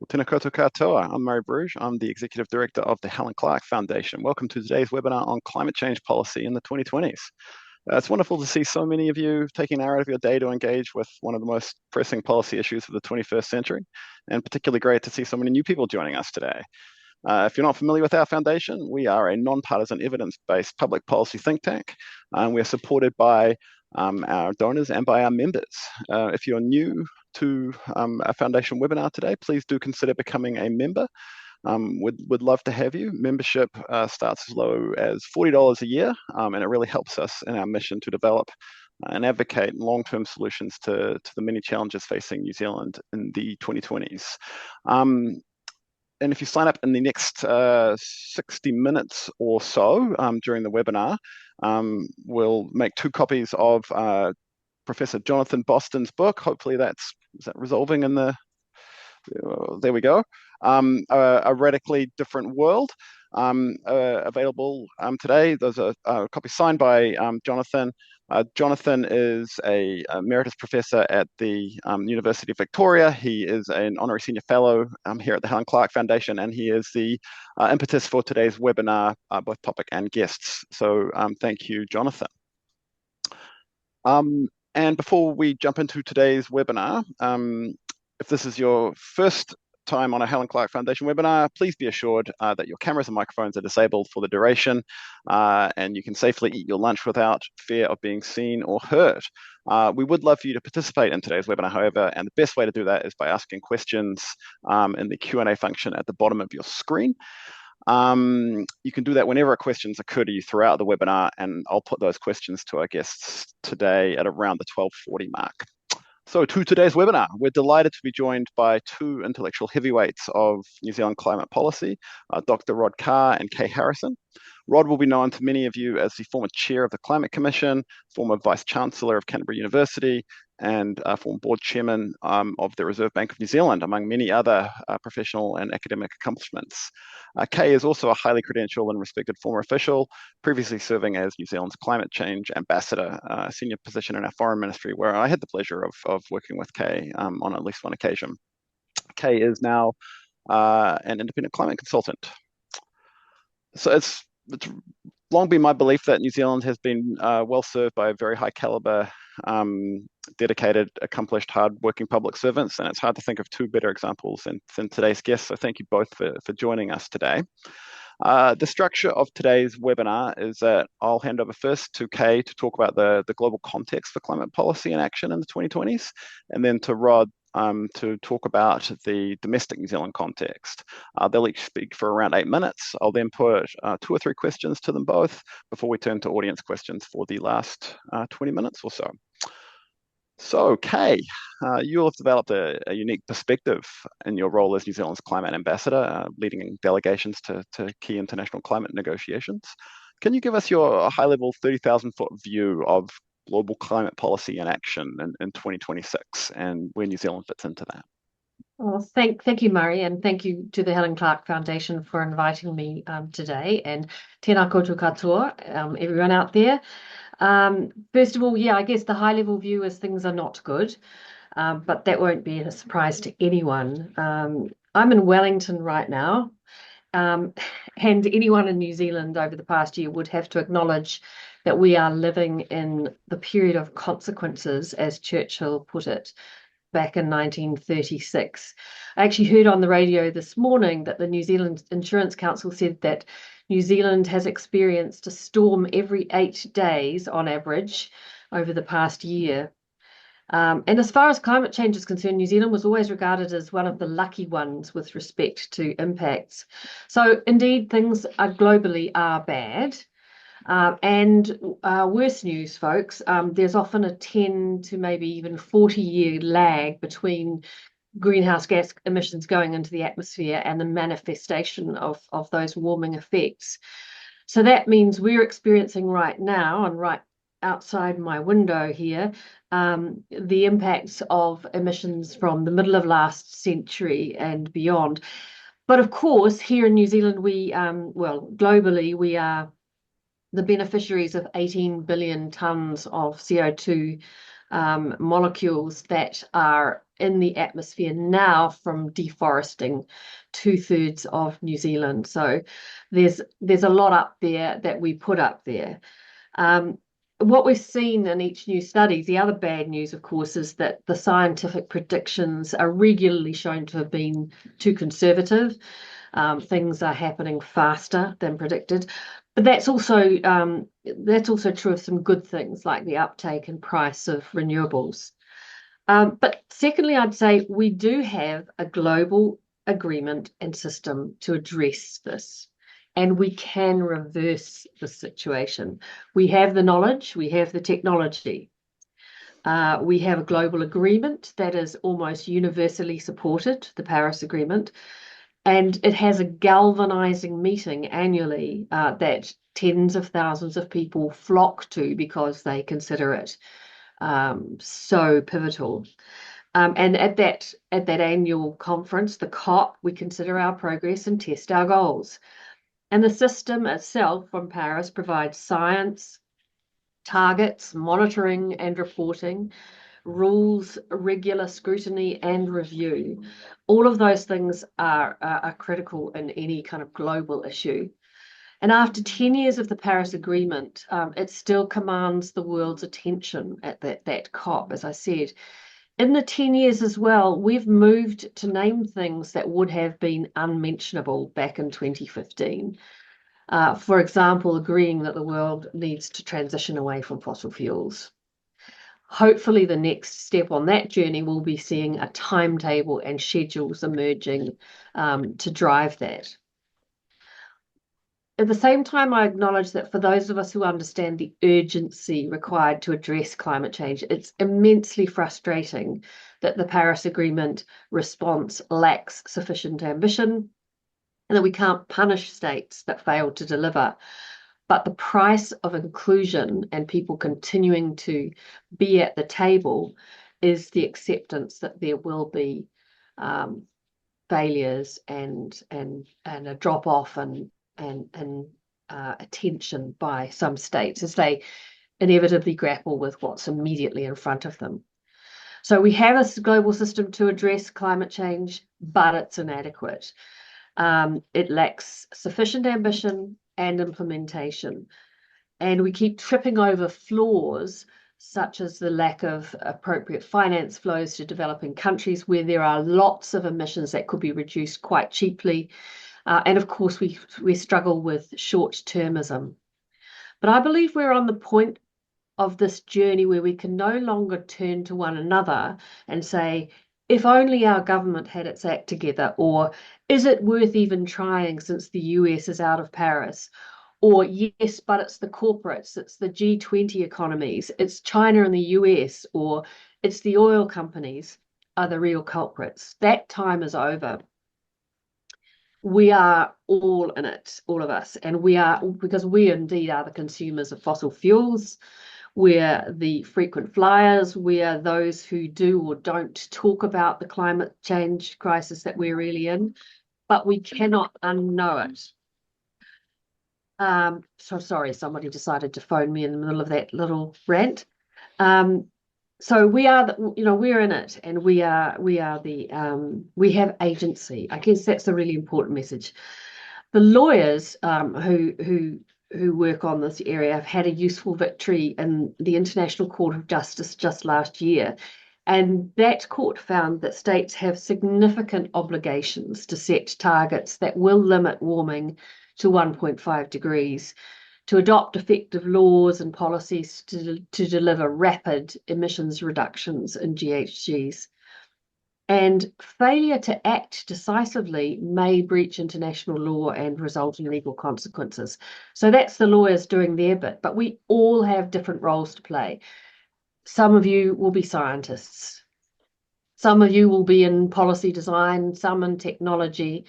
Tēnā koutou katoa. I'm Murray Bruges. I'm the Executive Director of the Helen Clark Foundation. Welcome to today's webinar on climate change policy in the 2020s. It's wonderful to see so many of you taking an hour out of your day to engage with one of the most pressing policy issues of the 21st century, and particularly great to see so many new people joining us today. If you're not familiar with our foundation, we are a non-partisan, evidence-based public policy think tank. We're supported by our donors and by our members. If you're new to our foundation webinar today, please do consider becoming a member. Would love to have you. Membership starts as low as $40 a year, and it really helps us in our mission to develop and advocate long-term solutions to the many challenges facing New Zealand in the 2020s. And if you sign up in the next 60 minutes or so during the webinar, we'll make 2 copies of Professor Jonathan Boston's book. Hopefully is that resolving in the, there we go. A Radically Different World, available today. There's a copy signed by Jonathan. Jonathan is a emeritus professor at the University of Victoria. He is an honorary senior fellow here at the Helen Clark Foundation, and he is the impetus for today's webinar, both topic and guests. So thank you, Jonathan. And before we jump into today's webinar, if this is your first time on a Helen Clark Foundation webinar, please be assured that your cameras and microphones are disabled for the duration, and you can safely eat your lunch without fear of being seen or heard. We would love for you to participate in today's webinar, however, and the best way to do that is by asking questions in the Q&A function at the bottom of your screen. You can do that whenever questions occur to you throughout the webinar, and I'll put those questions to our guests today at around the 12:40 mark. So to today's webinar, we're delighted to be joined by 2 intellectual heavyweights of New Zealand climate policy, Dr. Rod Carr and Kay Harrison. Rod will be known to many of you as the former chair of the Climate Commission, former vice chancellor of Canterbury University, and former board chairman of the Reserve Bank of New Zealand, among many other professional and academic accomplishments. Kay is also a highly credentialed and respected former official, previously serving as New Zealand's climate change ambassador, a senior position in our foreign ministry, where I had the pleasure of working with Kay on at least one occasion. Kay is now an independent climate consultant. So it's long been my belief that New Zealand has been well served by very high caliber, dedicated, accomplished, hard-working public servants, and it's hard to think of 2 better examples than today's guests. So thank you both for joining us today. The structure of today's webinar is that I'll hand over first to Kay to talk about the global context for climate policy and action in the 2020s, and then to Rod to talk about the domestic New Zealand context. They'll each speak for around 8 minutes. I'll then put 2 or 3 questions to them both before we turn to audience questions for the last 20 minutes or so. So, Kay, you have developed a unique perspective in your role as New Zealand's climate ambassador, leading delegations to key international climate negotiations. Can you give us your high-level 30,000-foot view of global climate policy and action in 2026 and where New Zealand fits into that? Well, thank you, Murray, and thank you to the Helen Clark Foundation for inviting me today, and tēnā koutou katoa, everyone out there. First of all, yeah, I guess the high-level view is things are not good, but that won't be a surprise to anyone. I'm in Wellington right now, and anyone in New Zealand over the past year would have to acknowledge that we are living in the period of consequences, as Churchill put it back in 1936. I actually heard on the radio this morning that the New Zealand Insurance Council said that New Zealand has experienced a storm every 8 days on average over the past year. And as far as climate change is concerned, New Zealand was always regarded as one of the lucky ones with respect to impacts. So indeed, things globally are bad. And worse news, folks, there's often a 10 to maybe even 40-year lag between greenhouse gas emissions going into the atmosphere and the manifestation of those warming effects. So that means we're experiencing right now, and right outside my window here, the impacts of emissions from the middle of last century and beyond. But of course, here in New Zealand, well, globally, we are the beneficiaries of 18 billion tonnes of CO2 molecules that are in the atmosphere now from deforesting 2/3 of New Zealand. So there's a lot up there that we put up there. What we've seen in each new study, the other bad news, of course, is that the scientific predictions are regularly shown to have been too conservative. Things are happening faster than predicted. But that's also true of some good things like the uptake and price of renewables. But secondly, I'd say we do have a global agreement and system to address this, and we can reverse the situation. We have the knowledge, we have the technology. We have a global agreement that is almost universally supported, the Paris Agreement, and it has a galvanizing meeting annually that tens of thousands of people flock to because they consider it so pivotal. And at that annual conference, the COP, we consider our progress and test our goals. And the system itself from Paris provides science, targets, monitoring and reporting, rules, regular scrutiny and review. All of those things are critical in any kind of global issue. And after 10 years of the Paris Agreement, it still commands the world's attention at that COP, as I said. In the 10 years as well, we've moved to name things that would have been unmentionable back in 2015. For example, agreeing that the world needs to transition away from fossil fuels. Hopefully, the next step on that journey will be seeing a timetable and schedules emerging to drive that. At the same time, I acknowledge that for those of us who understand the urgency required to address climate change, it's immensely frustrating that the Paris Agreement response lacks sufficient ambition and that we can't punish states that fail to deliver. But the price of inclusion and people continuing to be at the table is the acceptance that there will be failures and a drop off and attention by some states as they inevitably grapple with what's immediately in front of them. So we have a global system to address climate change, but it's inadequate. It lacks sufficient ambition and implementation. And we keep tripping over flaws such as the lack of appropriate finance flows to developing countries where there are lots of emissions that could be reduced quite cheaply. And of course, we struggle with short-termism. But I believe we're on the point of this journey where we can no longer turn to one another and say, if only our government had its act together, or is it worth even trying since the US is out of Paris? Or yes, but it's the corporates, it's the G20 economies, it's China and the US, or it's the oil companies are the real culprits. That time is over. We are all in it, all of us, and because we indeed are the consumers of fossil fuels. We're the frequent flyers. We are those who do or don't talk about the climate change crisis that we're really in, but we cannot unknow it. So sorry, somebody decided to phone me in the middle of that little rant. So we are, we're in it, and we have agency. I guess that's the really important message. The lawyers who work on this area have had a useful victory in the International Court of Justice just last year. And that court found that states have significant obligations to set targets that will limit warming to 1.5 degrees, to adopt effective laws and policies to deliver rapid emissions reductions in GHGs. And failure to act decisively may breach international law and result in legal consequences. So that's the lawyers doing their bit, but we all have different roles to play. Some of you will be scientists. Some of you will be in policy design, some in technology.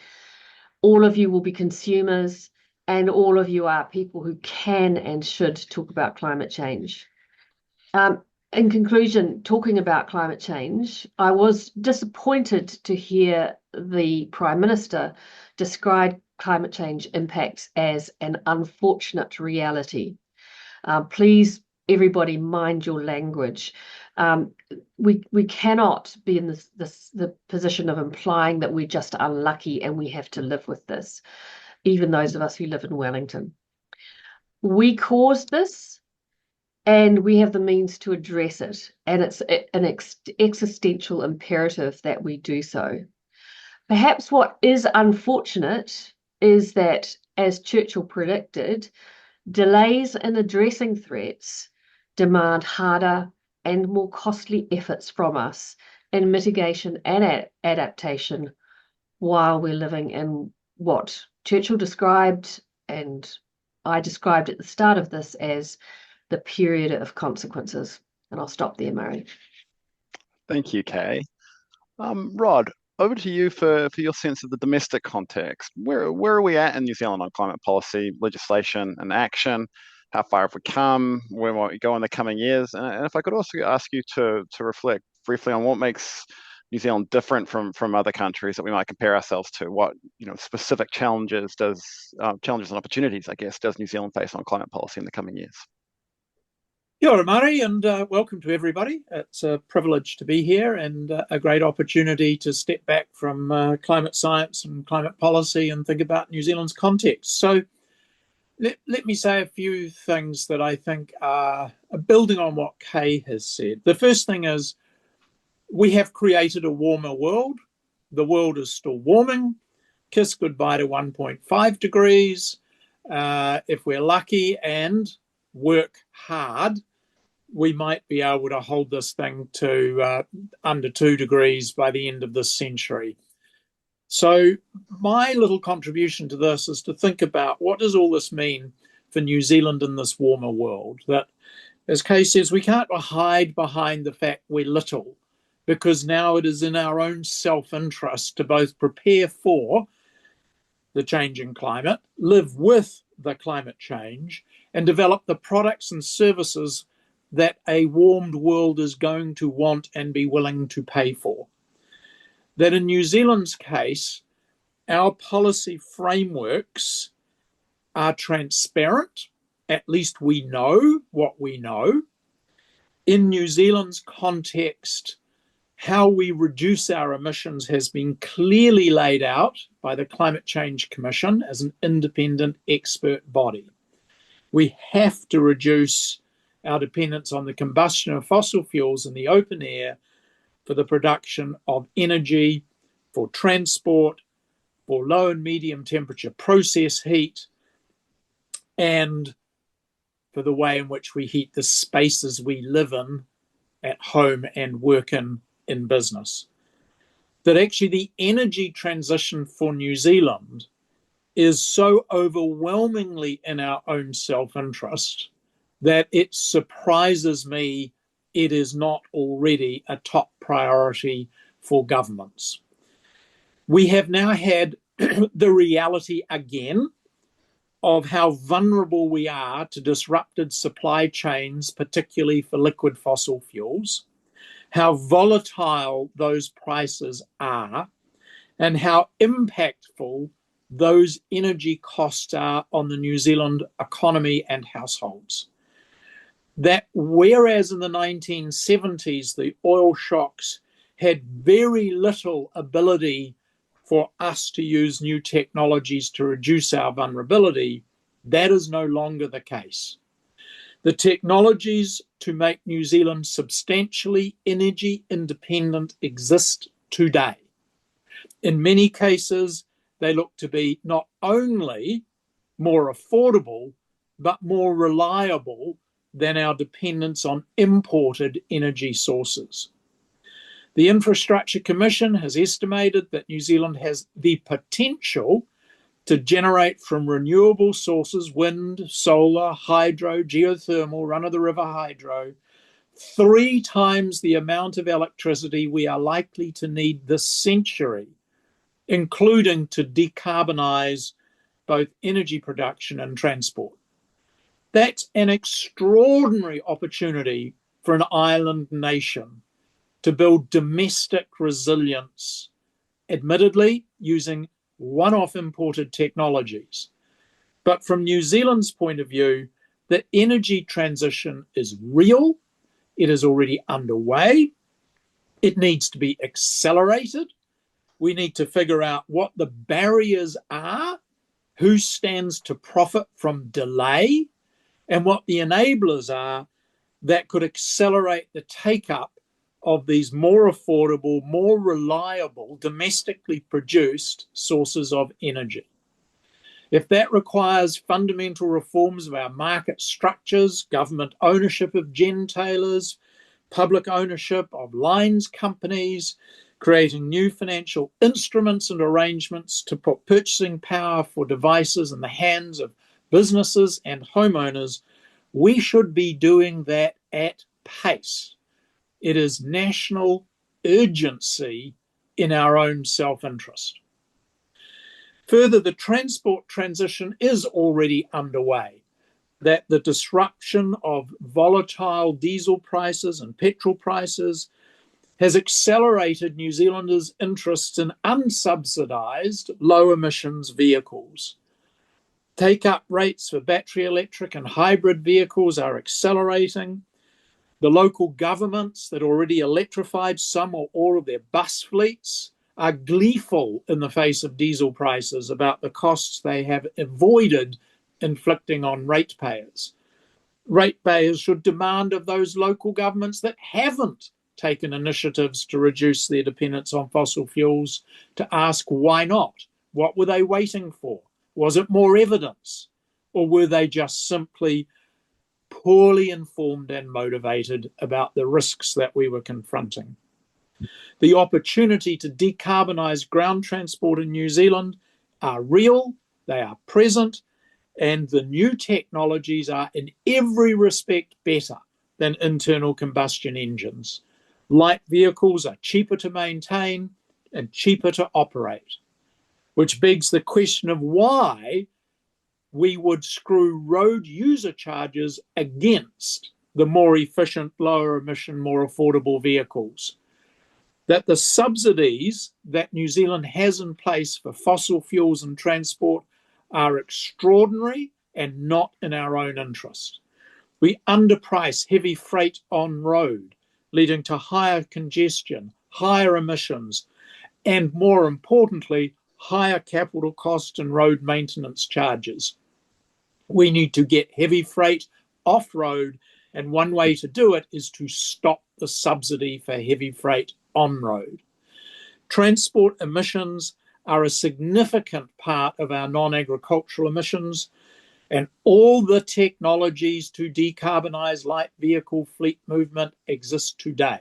All of you will be consumers, and all of you are people who can and should talk about climate change. In conclusion, talking about climate change, I was disappointed to hear the Prime Minister describe climate change impacts as an unfortunate reality. Please, everybody, mind your language. Um, we cannot be in the position of implying that we're just unlucky and we have to live with this, even those of us who live in Wellington. We caused this and we have the means to address it, and it's an existential imperative that we do so. Perhaps what is unfortunate is that, as Churchill predicted, delays in addressing threats demand harder and more costly efforts from us in mitigation and adaptation while we're living in what Churchill described, and I described at the start of this, as the period of consequences. And I'll stop there, Murray. Thank you, Kay. Rod, over to you for your sense of the domestic context. Where are we at in New Zealand on climate policy, legislation, and action? How far have we come? Where might we go in the coming years? And if I could also ask you to reflect briefly on what makes New Zealand different from other countries that we might compare ourselves to. What specific challenges and opportunities, I guess, does New Zealand face on climate policy in the coming years? Kia ora, Murray, and welcome to everybody. It's a privilege to be here and a great opportunity to step back from climate science and climate policy and think about New Zealand's context. So let me say a few things that I think are building on what Kay has said. The first thing is we have created a warmer world. The world is still warming. Kiss goodbye to 1.5 degrees. If we're lucky and work hard, we might be able to hold this thing to under 2 degrees by the end of this century. So my little contribution to this is to think about what does all this mean for New Zealand in this warmer world? That, as Kay says, we can't hide behind the fact we're little, because now it is in our own self-interest to both prepare for the changing climate, live with the climate change, and develop the products and services that a warmed world is going to want and be willing to pay for. That in New Zealand's case, our policy frameworks are transparent. At least we know what we know. In New Zealand's context, how we reduce our emissions has been clearly laid out by the Climate Change Commission as an independent expert body. We have to reduce our dependence on the combustion of fossil fuels in the open air for the production of energy, for transport, for low and medium temperature process heat, and for the way in which we heat the spaces we live in at home and work in business. That actually the energy transition for New Zealand is so overwhelmingly in our own self-interest that it surprises me it is not already a top priority for governments. We have now had the reality again of how vulnerable we are to disrupted supply chains, particularly for liquid fossil fuels, how volatile those prices are, and how impactful those energy costs are on the New Zealand economy and households. That whereas in the 1970s, the oil shocks had very little ability for us to use new technologies to reduce our vulnerability, that is no longer the case. The technologies to make New Zealand substantially energy independent exist today. In many cases, they look to be not only more affordable, but more reliable than our dependence on imported energy sources. The Infrastructure Commission has estimated that New Zealand has the potential to generate from renewable sources, wind, solar, hydro, geothermal, run-of-the-river hydro, 3 times the amount of electricity we are likely to need this century, including to decarbonise both energy production and transport. That's an extraordinary opportunity for an island nation to build domestic resilience, admittedly using one-off imported technologies. But from New Zealand's point of view, the energy transition is real, It is already underway. It needs to be accelerated. We need to figure out what the barriers are, who stands to profit from delay, and what the enablers are that could accelerate the take-up of these more affordable, more reliable, domestically produced sources of energy. If that requires fundamental reforms of our market structures, government ownership of gentailers, public ownership of lines companies, creating new financial instruments and arrangements to put purchasing power for devices in the hands of businesses and homeowners, we should be doing that at pace. It is national urgency in our own self-interest. Further, the transport transition is already underway. That the disruption of volatile diesel prices and petrol prices has accelerated New Zealanders' interests in unsubsidised, low-emissions vehicles. Take-up rates for battery electric and hybrid vehicles are accelerating. The local governments that already electrified some or all of their bus fleets are gleeful in the face of diesel prices about the costs they have avoided inflicting on ratepayers. Ratepayers should demand of those local governments that haven't taken initiatives to reduce their dependence on fossil fuels to ask why not? What were they waiting for? Was it more evidence? Or were they just simply poorly informed and motivated about the risks that we were confronting? The opportunity to decarbonise ground transport in New Zealand are real, they are present, and the new technologies are in every respect better than internal combustion engines. Light vehicles are cheaper to maintain and cheaper to operate, which begs the question of why we would screw road user charges against the more efficient, lower emission, more affordable vehicles. That the subsidies that New Zealand has in place for fossil fuels and transport are extraordinary and not in our own interest. We underprice heavy freight on road, leading to higher congestion, higher emissions, and more importantly, higher capital cost and road maintenance charges. We need to get heavy freight off-road, and one way to do it is to stop the subsidy for heavy freight on-road. Transport emissions are a significant part of our non-agricultural emissions, and all the technologies to decarbonise light vehicle fleet movement exist today.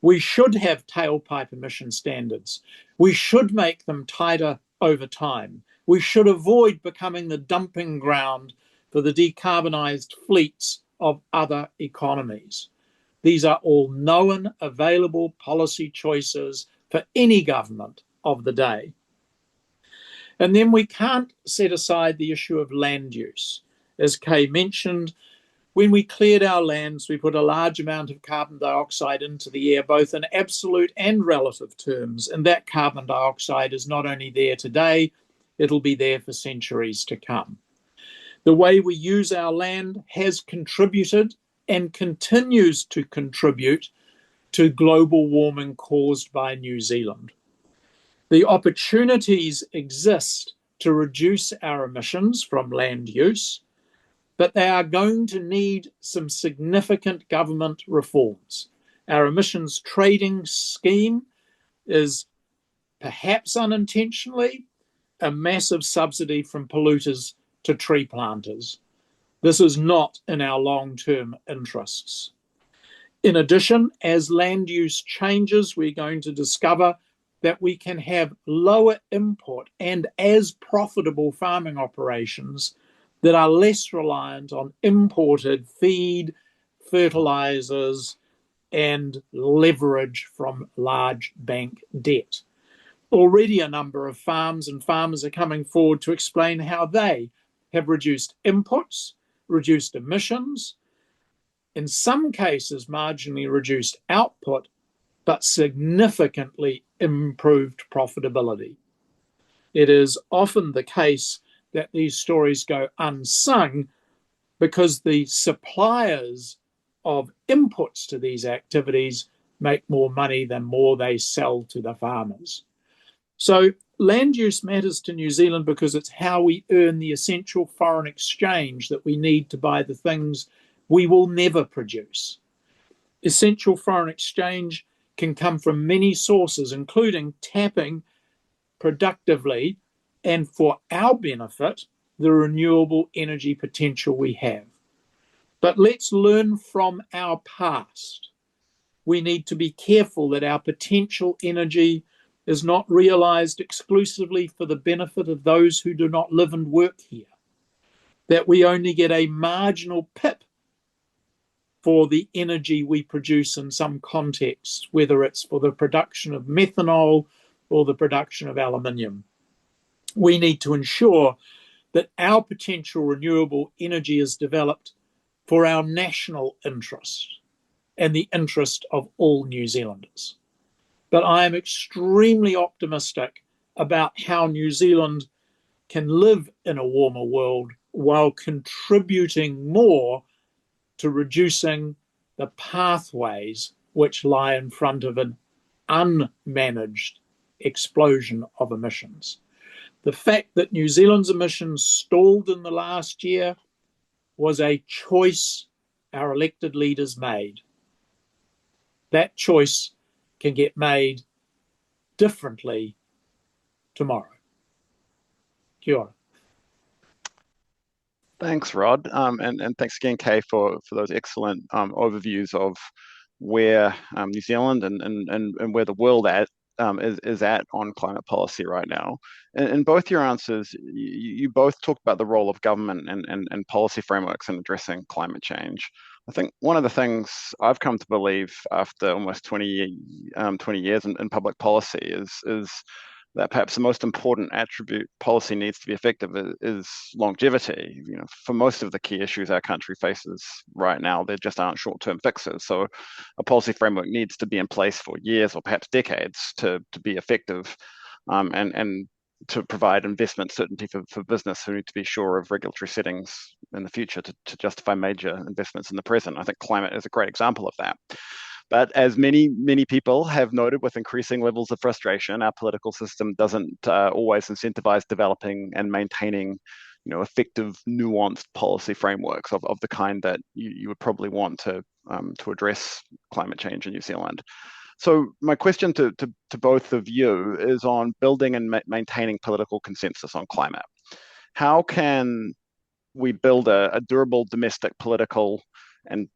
We should have tailpipe emission standards. We should make them tighter over time. We should avoid becoming the dumping ground for the decarbonised fleets of other economies. These are all known, available policy choices for any government of the day. And then we can't set aside the issue of land use. As Kay mentioned, when we cleared our lands, we put a large amount of carbon dioxide into the air, both in absolute and relative terms. And that carbon dioxide is not only there today, it'll be there for centuries to come. The way we use our land has contributed and continues to contribute to global warming caused by New Zealand. The opportunities exist to reduce our emissions from land use, but they are going to need some significant government reforms. Our emissions trading scheme is, perhaps unintentionally, a massive subsidy from polluters to tree planters. This is not in our long-term interests. In addition, as land use changes, we're going to discover that we can have lower input and as profitable farming operations that are less reliant on imported feed, fertilizers, and leverage from large bank debt. Already a number of farms and farmers are coming forward to explain how they have reduced inputs, reduced emissions, in some cases marginally reduced output, but significantly improved profitability. It is often the case that these stories go unsung because the suppliers of inputs to these activities make more money the more they sell to the farmers. So land use matters to New Zealand because it's how we earn the essential foreign exchange that we need to buy the things we will never produce. Essential foreign exchange can come from many sources, including tapping productively and for our benefit the renewable energy potential we have. But let's learn from our past. We need to be careful that our potential energy is not realized exclusively for the benefit of those who do not live and work here, that we only get a marginal pip for the energy we produce in some contexts, whether it's for the production of methanol or the production of aluminium. We need to ensure that our potential renewable energy is developed for our national interest and the interest of all New Zealanders. But I am extremely optimistic about how New Zealand can live in a warmer world while contributing more to reducing the pathways which lie in front of an unmanaged explosion of emissions. The fact that New Zealand's emissions stalled in the last year was a choice our elected leaders made. That choice can get made differently tomorrow. Kia ora. Thanks, Rod, and thanks again, Kay, for those excellent overviews of where New Zealand and where the world is at on climate policy right now. In both your answers, you both talked about the role of government and policy frameworks in addressing climate change. I think one of the things I've come to believe after almost 20 years in public policy is that perhaps the most important attribute policy needs to be effective is longevity. You know, for most of the key issues our country faces right now, there just aren't short-term fixes. So a policy framework needs to be in place for years or perhaps decades to be effective, and to provide investment certainty for business who need to be sure of regulatory settings in the future to justify major investments in the present. I think climate is a great example of that. But as many people have noted, with increasing levels of frustration, our political system doesn't always incentivize developing and maintaining, effective, nuanced policy frameworks of the kind that you would probably want to address climate change in New Zealand. So my question to both of you is on building and maintaining political consensus on climate. How can we build a durable domestic political and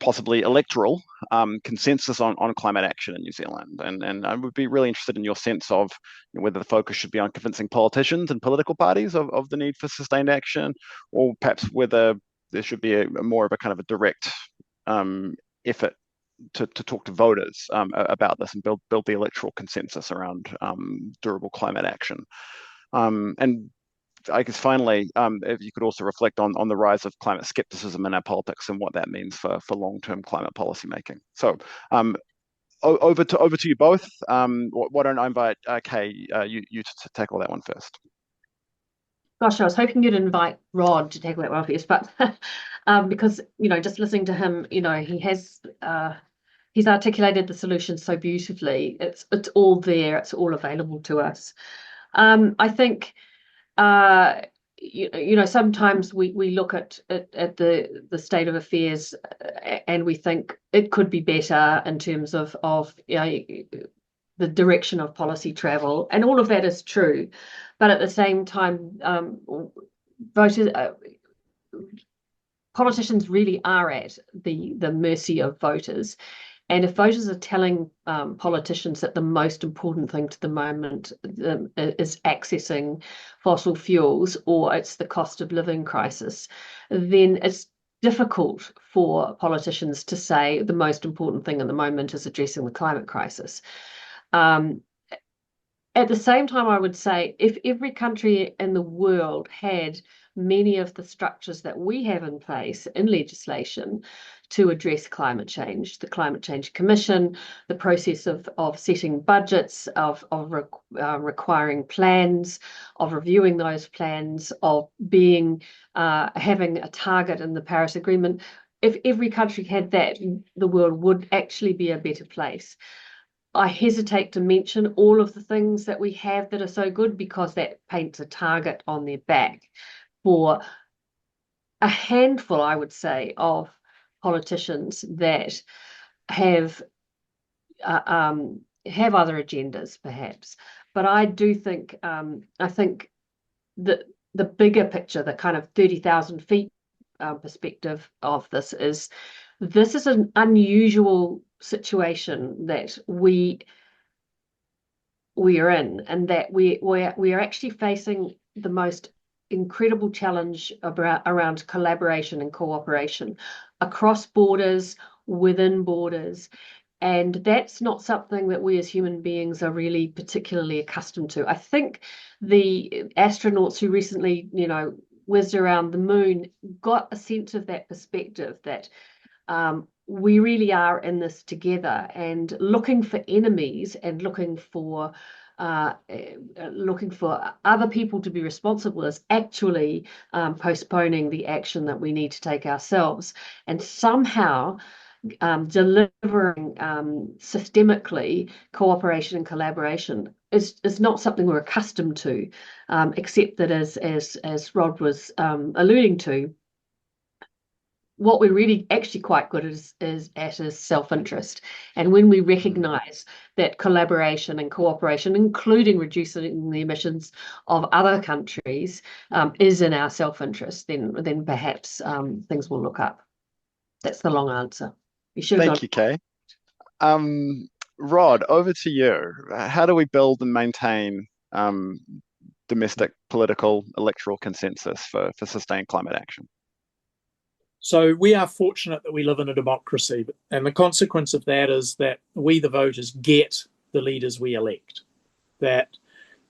possibly electoral consensus on climate action in New Zealand? And I would be really interested in your sense of whether the focus should be on convincing politicians and political parties of the need for sustained action, or perhaps whether there should be more of a kind of a direct effort to talk to voters about this and build the electoral consensus around durable climate action. And I guess finally, if you could also reflect on the rise of climate skepticism in our politics and what that means for long-term climate policy making. So over to you both. Why don't I invite Kay, you to tackle that one first? Gosh, I was hoping you'd invite Rod to tackle that one first, but because just listening to him, he's articulated the solution so beautifully. It's all there. It's all available to us. I think. Sometimes we look at the state of affairs and we think it could be better in terms of the direction of policy travel, and all of that is true, but at the same time, politicians really are at the mercy of voters. And if voters are telling politicians that the most important thing to the moment is accessing fossil fuels, or it's the cost of living crisis, then it's difficult for politicians to say the most important thing at the moment is addressing the climate crisis. At the same time, I would say if every country in the world had many of the structures that we have in place in legislation to address climate change, the Climate Change Commission, the process of setting budgets, of requiring plans, of reviewing those plans, of having a target in the Paris Agreement. if every country had that, the world would actually be a better place. I hesitate to mention all of the things that we have that are so good, because that paints a target on their back for a handful, I would say, of politicians that have other agendas, perhaps. But I do think I think that the bigger picture, the kind of 30,000 feet perspective of this is an unusual situation that we are in, and that we are actually facing the most incredible challenge around collaboration and cooperation across borders, within borders. And that's not something that we as human beings are really particularly accustomed to. I think the astronauts who recently, whizzed around the moon got a sense of that perspective, that we really are in this together, and looking for enemies and looking for other people to be responsible is actually postponing the action that we need to take ourselves. And somehow delivering systemically cooperation and collaboration is not something we're accustomed to, except that as Rod was alluding to, what we're really actually quite good is self-interest. And when we recognize that collaboration and cooperation, including reducing the emissions of other countries, is in our self-interest, then perhaps things will look up. That's the long answer. You should have Thank you, Kay. Rod, over to you. How do we build and maintain domestic political electoral consensus for sustained climate action? So we are fortunate that we live in a democracy, and the consequence of that is that we, the voters, get the leaders we elect. That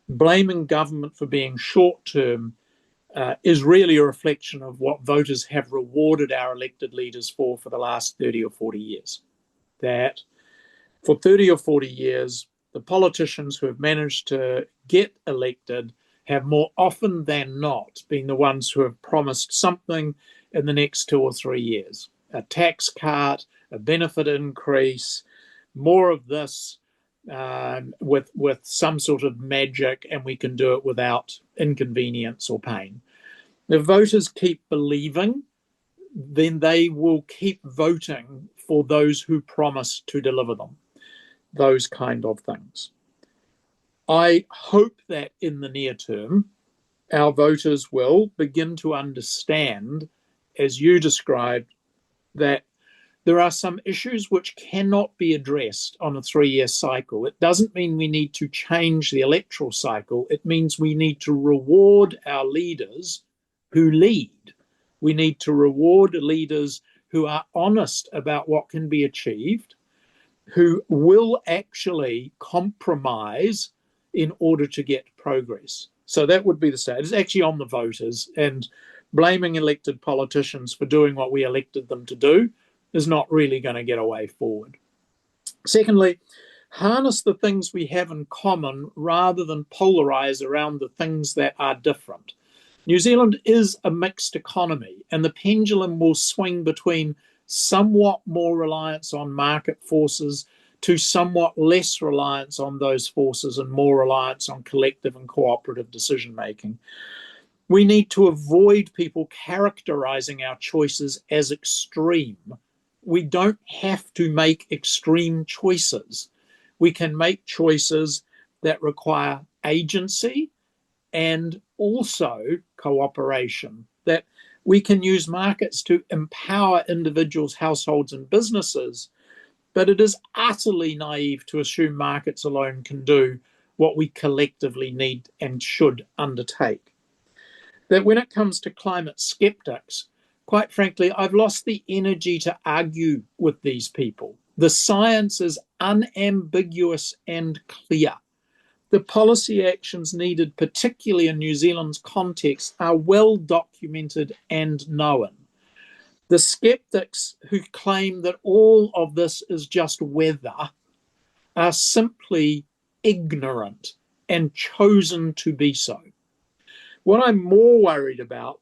blaming government for being short-term is really a reflection of what voters have rewarded our elected leaders for the last 30 or 40 years. That for 30 or 40 years, the politicians who have managed to get elected have more often than not been the ones who have promised something in the next 2 or 3 years. A tax cut, a benefit increase, more of this with some sort of magic, and we can do it without inconvenience or pain. If voters keep believing, then they will keep voting for those who promise to deliver them, those kind of things. I hope that in the near term, our voters will begin to understand, as you described, that there are some issues which cannot be addressed on a 3-year cycle. It doesn't mean we need to change the electoral cycle. It means we need to reward our leaders who lead. We need to reward leaders who are honest about what can be achieved, who will actually compromise in order to get progress. So that would be the state. It's actually on the voters, and blaming elected politicians for doing what we elected them to do is not really going to get a way forward. Secondly, harness the things we have in common rather than polarize around the things that are different. New Zealand is a mixed economy, and the pendulum will swing between somewhat more reliance on market forces to somewhat less reliance on those forces and more reliance on collective and cooperative decision making. We need to avoid people characterizing our choices as extreme. We don't have to make extreme choices. We can make choices that require agency and also cooperation, that we can use markets to empower individuals, households, and businesses, but it is utterly naive to assume markets alone can do what we collectively need and should undertake. That when it comes to climate skeptics, quite frankly, I've lost the energy to argue with these people. The science is unambiguous and clear. The policy actions needed, particularly in New Zealand's context, are well documented and known. The skeptics who claim that all of this is just weather are simply ignorant and chosen to be so. What I'm more worried about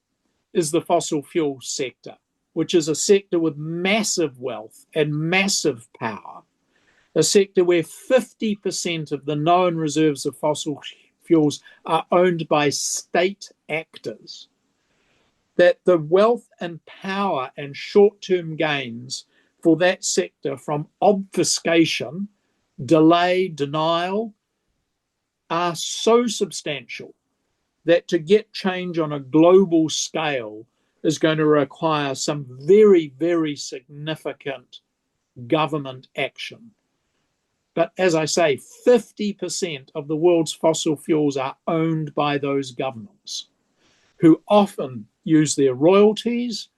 is the fossil fuel sector. which is a sector with massive wealth and massive power, a sector where 50% of the known reserves of fossil fuels are owned by state actors, that the wealth and power and short-term gains for that sector from obfuscation, delay, denial are so substantial that to get change on a global scale is going to require some very, very significant government action. But as I say, 50% of the world's fossil fuels are owned by those governments, who often use their royalties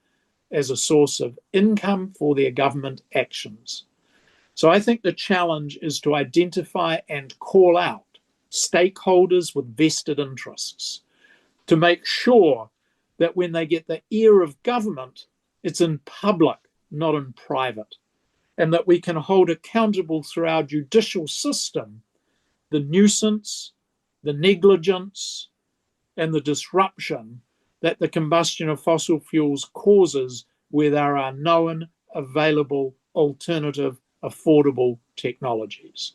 as a source of income for their government actions. So I think the challenge is to identify and call out stakeholders with vested interests, to make sure that when they get the ear of government, it's in public, not in private, and that we can hold accountable through our judicial system the nuisance, the negligence, and the disruption that the combustion of fossil fuels causes where there are known, available, alternative, affordable technologies.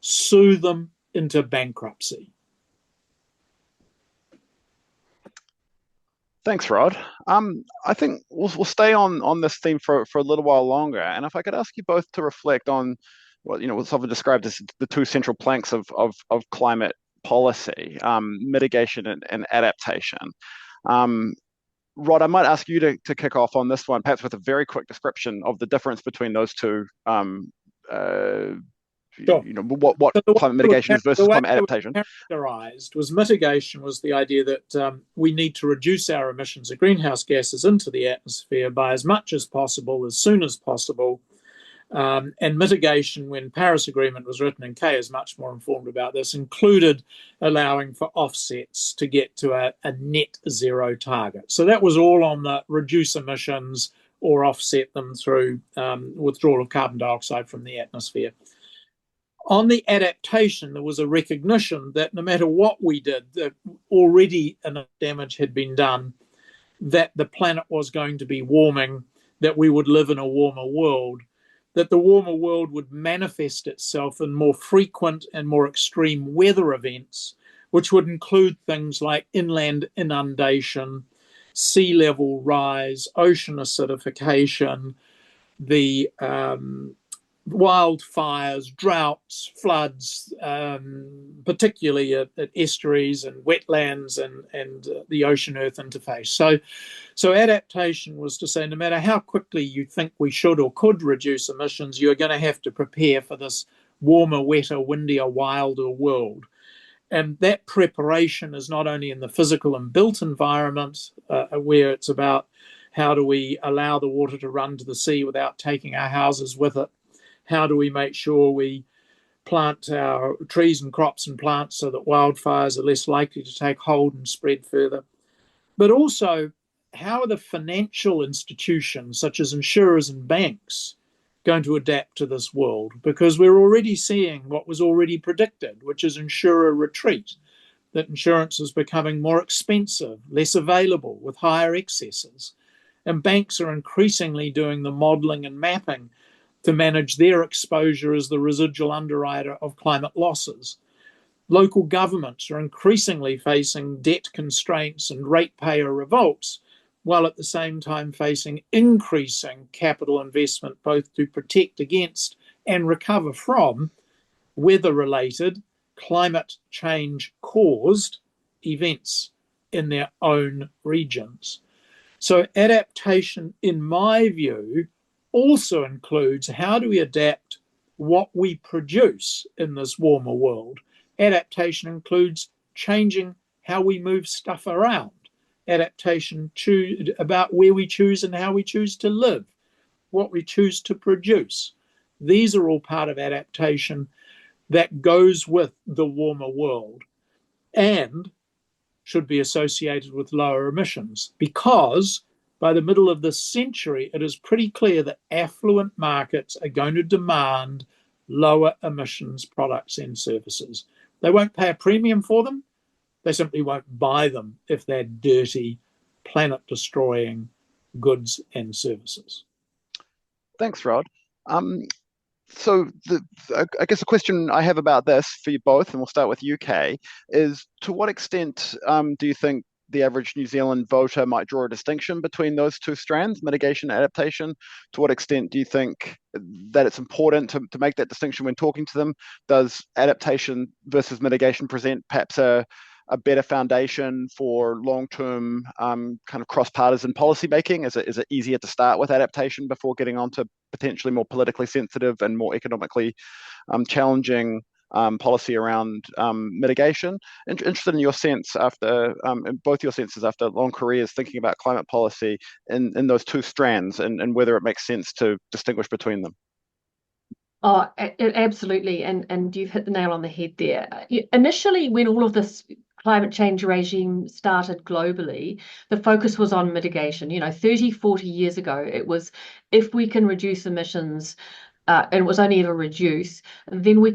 Sue them into bankruptcy. Thanks, Rod. I think we'll stay on this theme for a little while longer. And if I could ask you both to reflect on what's often described as the two central planks of climate policy, mitigation and adaptation. Rod, I might ask you to kick off on this one, perhaps with a very quick description of the difference between those two. Sure. What climate mitigation is versus climate adaptation. Characterized was mitigation was the idea that we need to reduce our emissions of greenhouse gases into the atmosphere by as much as possible, as soon as possible. And mitigation, when Paris Agreement was written, and Kay is much more informed about this, included allowing for offsets to get to a net zero target. So that was all on the reduce emissions or offset them through withdrawal of carbon dioxide from the atmosphere. On the adaptation, there was a recognition that no matter what we did, that already enough damage had been done, that the planet was going to be warming, that we would live in a warmer world, that the warmer world would manifest itself in more frequent and more extreme weather events, which would include things like inland inundation, sea level rise, ocean acidification, the wildfires, droughts, floods, particularly at estuaries and wetlands and the ocean-earth interface. So adaptation was to say, no matter how quickly you think we should or could reduce emissions, you're going to have to prepare for this warmer, wetter, windier, wilder world. And that preparation is not only in the physical and built environment, where it's about how do we allow the water to run to the sea without taking our houses with it. How do we make sure we plant our trees and crops and plants so that wildfires are less likely to take hold and spread further? But also, how are the financial institutions, such as insurers and banks, going to adapt to this world? Because we're already seeing what was already predicted, which is insurer retreat, that insurance is becoming more expensive, less available, with higher excesses. And banks are increasingly doing the modelling and mapping to manage their exposure as the residual underwriter of climate losses. Local governments are increasingly facing debt constraints and ratepayer revolts, while at the same time facing increasing capital investment, both to protect against and recover from weather-related, climate change-caused events in their own regions. So adaptation, in my view, also includes how do we adapt what we produce in this warmer world. Adaptation includes changing how we move stuff around. Adaptation about where we choose and how we choose to live, what we choose to produce. These are all part of adaptation that goes with the warmer world and should be associated with lower emissions, because by the middle of this century, it is pretty clear that affluent markets are going to demand lower emissions products and services. They won't pay a premium for them. They simply won't buy them if they're dirty, planet-destroying, goods and services. Thanks, Rod. So I guess the question I have about this for you both, and we'll start with UK, is to what extent do you think the average New Zealand voter might draw a distinction between those two strands, mitigation and adaptation? To what extent do you think that it's important to make that distinction when talking to them? Does adaptation versus mitigation present perhaps a better foundation for long-term kind of cross-partisan policy making? Is it easier to start with adaptation before getting on to potentially more politically sensitive and more economically challenging policy around mitigation? Interested in your sense after, in both your senses after long careers thinking about climate policy in those two strands, and whether it makes sense to distinguish between them. Oh, absolutely. And you've hit the nail on the head there. Initially, when all of this climate change regime started globally, the focus was on mitigation. 30, 40 years ago, it was if we can reduce emissions, and it was only ever reduce, then we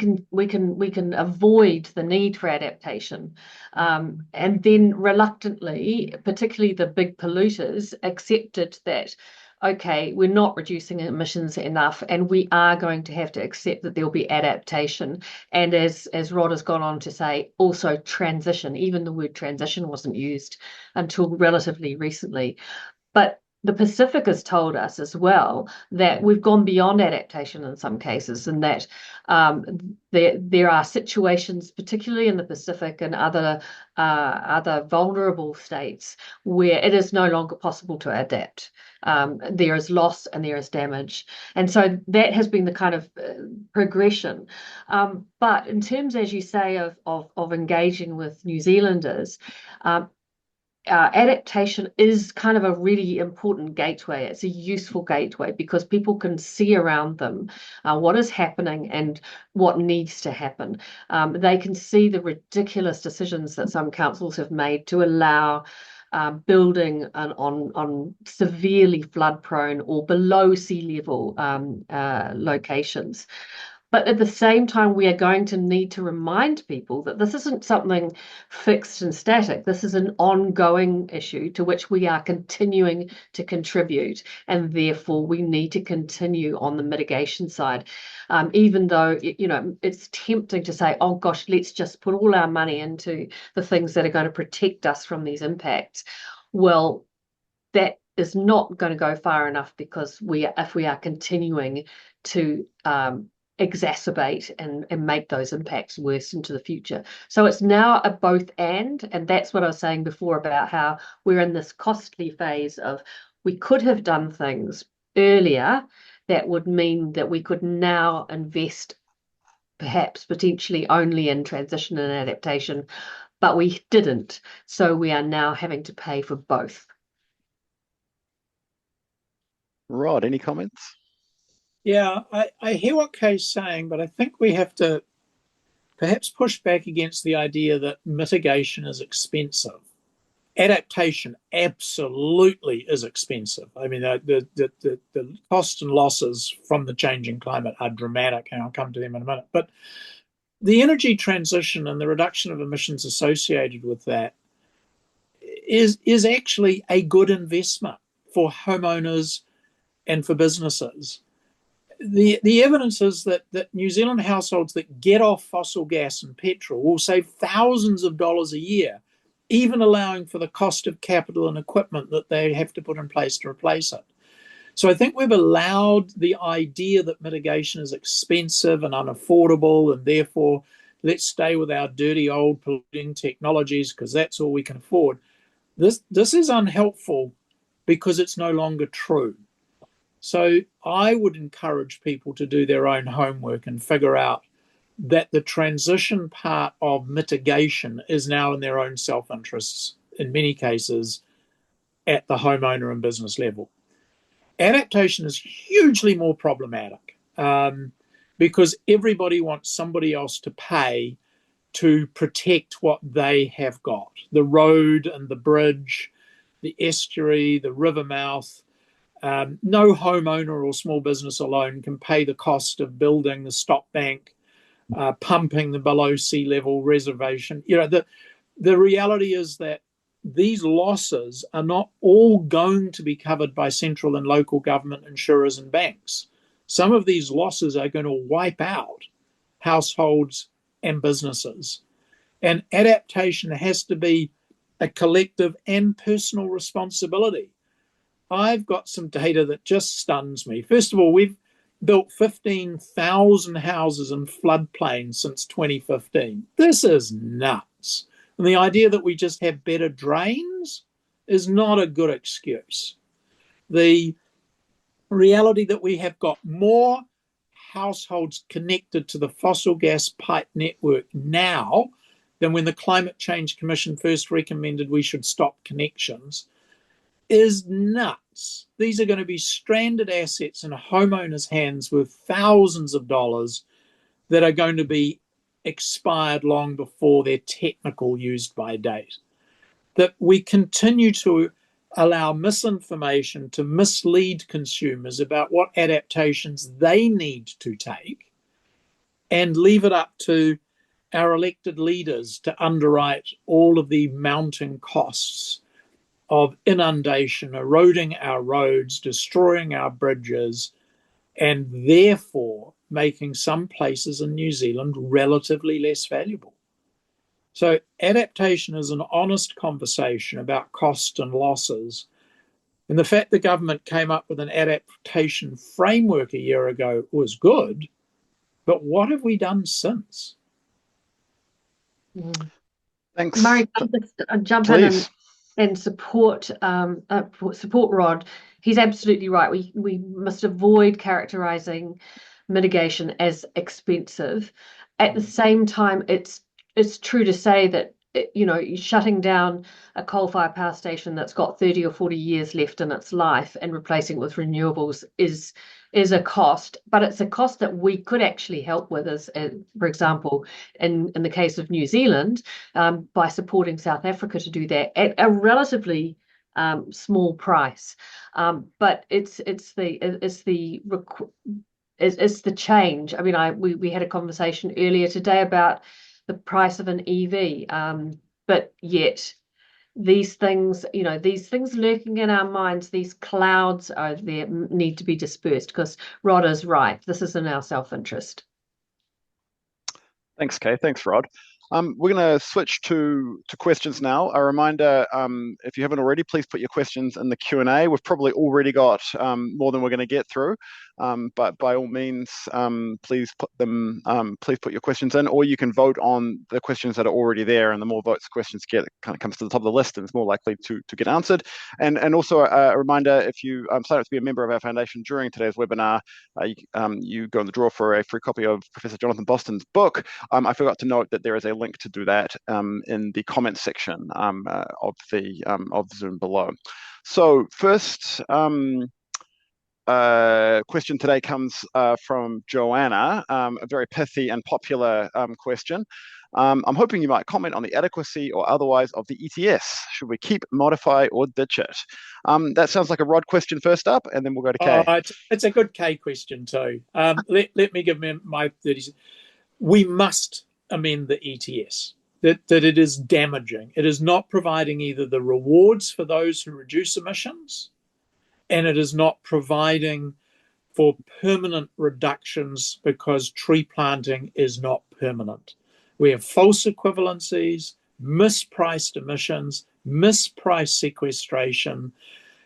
can avoid the need for adaptation. And then reluctantly, particularly the big polluters, accepted that, okay, we're not reducing emissions enough, and we are going to have to accept that there'll be adaptation. And as Rod has gone on to say, also transition. Even the word transition wasn't used until relatively recently. But the Pacific has told us as well that we've gone beyond adaptation in some cases, and that there are situations, particularly in the Pacific and other vulnerable states, where it is no longer possible to adapt. There is loss and there is damage, and so that has been the kind of progression. But in terms, as you say, of engaging with New Zealanders, adaptation is kind of a really important gateway. It's a useful gateway because people can see around them what is happening and what needs to happen. They can see the ridiculous decisions that some councils have made to allow building on severely flood-prone or below sea level locations. But at the same time, we are going to need to remind people that this isn't something fixed and static. This is an ongoing issue to which we are continuing to contribute, and therefore we need to continue on the mitigation side. Even though, it's tempting to say, oh gosh, let's just put all our money into the things that are going to protect us from these impacts. Well, that is not going to go far enough, because if we are continuing to exacerbate and make those impacts worse into the future. So it's now a both and that's what I was saying before about how we're in this costly phase of, we could have done things earlier that would mean that we could now invest perhaps potentially only in transition and adaptation, but we didn't. So we are now having to pay for both. Rod, any comments? Yeah, I hear what Kay's saying, but I think we have to perhaps push back against the idea that mitigation is expensive. Adaptation absolutely is expensive. I mean, the costs and losses from the changing climate are dramatic, and I'll come to them in a minute. But the energy transition and the reduction of emissions associated with that is actually a good investment for homeowners and for businesses. The evidence is that New Zealand households that get off fossil gas and petrol will save thousands of dollars a year, even allowing for the cost of capital and equipment that they have to put in place to replace it. So I think we've allowed the idea that mitigation is expensive and unaffordable, and therefore let's stay with our dirty old polluting technologies because that's all we can afford. This is unhelpful because it's no longer true. So I would encourage people to do their own homework and figure out that the transition part of mitigation is now in their own self-interests, in many cases, at the homeowner and business level. Adaptation is hugely more problematic because everybody wants somebody else to pay to protect what they have got. The road and the bridge, the estuary, the river mouth. No homeowner or small business alone can pay the cost of building the stop bank, pumping the below sea level reservation. The reality is that these losses are not all going to be covered by central and local government insurers and banks. Some of these losses are going to wipe out households and businesses. And adaptation has to be a collective and personal responsibility. I've got some data that just stuns me. First of all, we've built 15,000 houses in floodplains since 2015. This is nuts. And the idea that we just have better drains is not a good excuse. The reality that we have got more households connected to the fossil gas pipe network now than when the Climate Change Commission first recommended we should stop connections is nuts. These are going to be stranded assets in homeowners' hands with thousands of dollars that are going to be expired long before their technical used by date. That we continue to allow misinformation to mislead consumers about what adaptations they need to take and leave it up to our elected leaders to underwrite all of the mounting costs of inundation, eroding our roads, destroying our bridges, and therefore making some places in New Zealand relatively less valuable. So adaptation is an honest conversation about cost and losses. And the fact the government came up with an adaptation framework a year ago was good, but what have we done since? Thanks. Murray, I'll just jump Please. in and support Rod. He's absolutely right. We must avoid characterizing mitigation as expensive. At the same time, it's true to say that shutting down a coal-fired power station that's got 30 or 40 years left in its life and replacing it with renewables is a cost, but it's a cost that we could actually help with, as for example, in the case of New Zealand, by supporting South Africa to do that at a relatively small price. But it's the change. I mean, we had a conversation earlier today about the price of an EV, but yet these things lurking in our minds, these clouds are there, need to be dispersed, because Rod is right. This is in our self-interest. Thanks, Kay. Thanks, Rod. We're going to switch to questions now. A reminder, if you haven't already, please put your questions in the Q&A. We've probably already got more than we're going to get through, but by all means, please put your questions in, or you can vote on the questions that are already there, and the more votes questions get, it kind of comes to the top of the list and it's more likely to get answered. And also a reminder, if you sign up to be a member of our foundation during today's webinar, you go in the draw for a free copy of Professor Jonathan Boston's book. I forgot to note that there is a link to do that in the comments section of Zoom below. So first question today comes from Joanna, a very pithy and popular question. I'm hoping you might comment on the adequacy or otherwise of the ETS. Should we keep, modify, or ditch it? That sounds like a Rod question first up, and then we'll go to Kay. It's a good Kay question too. Let me give me my 30 seconds. We must amend the ETS, that it is damaging. It is not providing either the rewards for those who reduce emissions, and it is not providing for permanent reductions because tree planting is not permanent. We have false equivalencies, mispriced emissions, mispriced sequestration,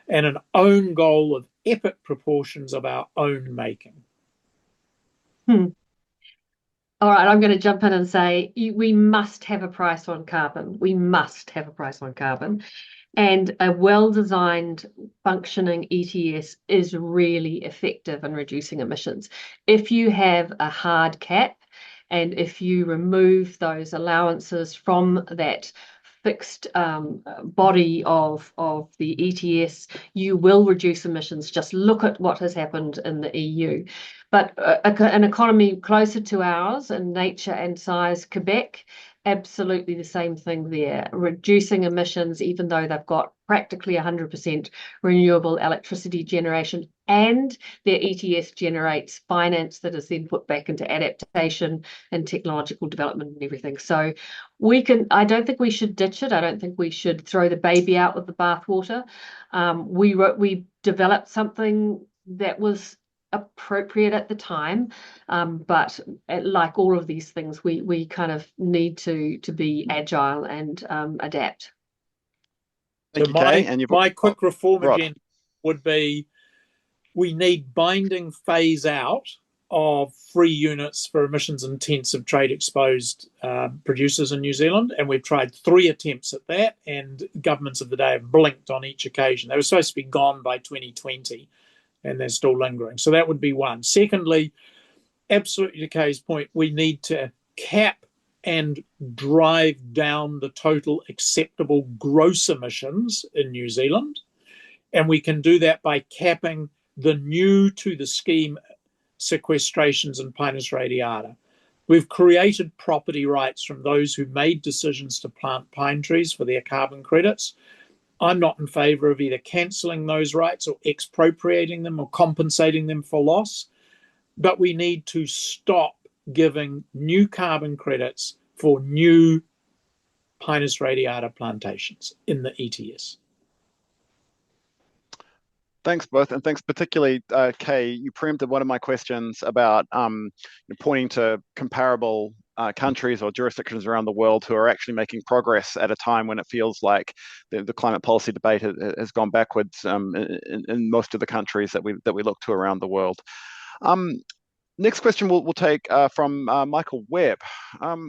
and an own goal of epic proportions of our own making. All right, I'm going to jump in and say we must have a price on carbon. We must have a price on carbon. And a well-designed, functioning ETS is really effective in reducing emissions. If you have a hard cap, and if you remove those allowances from that fixed body of the ETS, you will reduce emissions. Just look at what has happened in the EU. But an economy closer to ours in nature and size, Quebec, absolutely the same thing there. Reducing emissions, even though they've got practically 100% renewable electricity generation, and their ETS generates finance that is then put back into adaptation and technological development and everything. So I don't think we should ditch it. I don't think we should throw the baby out with the bathwater. We developed something that was appropriate at the time, but like all of these things, we kind of need to be agile and adapt. So my quick reform agenda would be, we need binding phase out of free units for emissions intensive trade exposed producers in New Zealand. And we've tried 3 attempts at that, and governments of the day have blinked on each occasion. They were supposed to be gone by 2020 and they're still lingering. So that would be one. Secondly, absolutely to Kay's point, we need to cap and drive down the total acceptable gross emissions in New Zealand. And we can do that by capping the new to the scheme sequestrations in Pinus radiata. We've created property rights from those who made decisions to plant pine trees for their carbon credits. I'm not in favour of either cancelling those rights or expropriating them or compensating them for loss. But we need to stop giving new carbon credits for new Pinus radiata plantations in the ETS. Thanks both, and thanks particularly, Kay. You preempted one of my questions about pointing to comparable countries or jurisdictions around the world who are actually making progress at a time when it feels like the climate policy debate has gone backwards in most of the countries that we look to around the world. Next question we'll take from Michael Webb.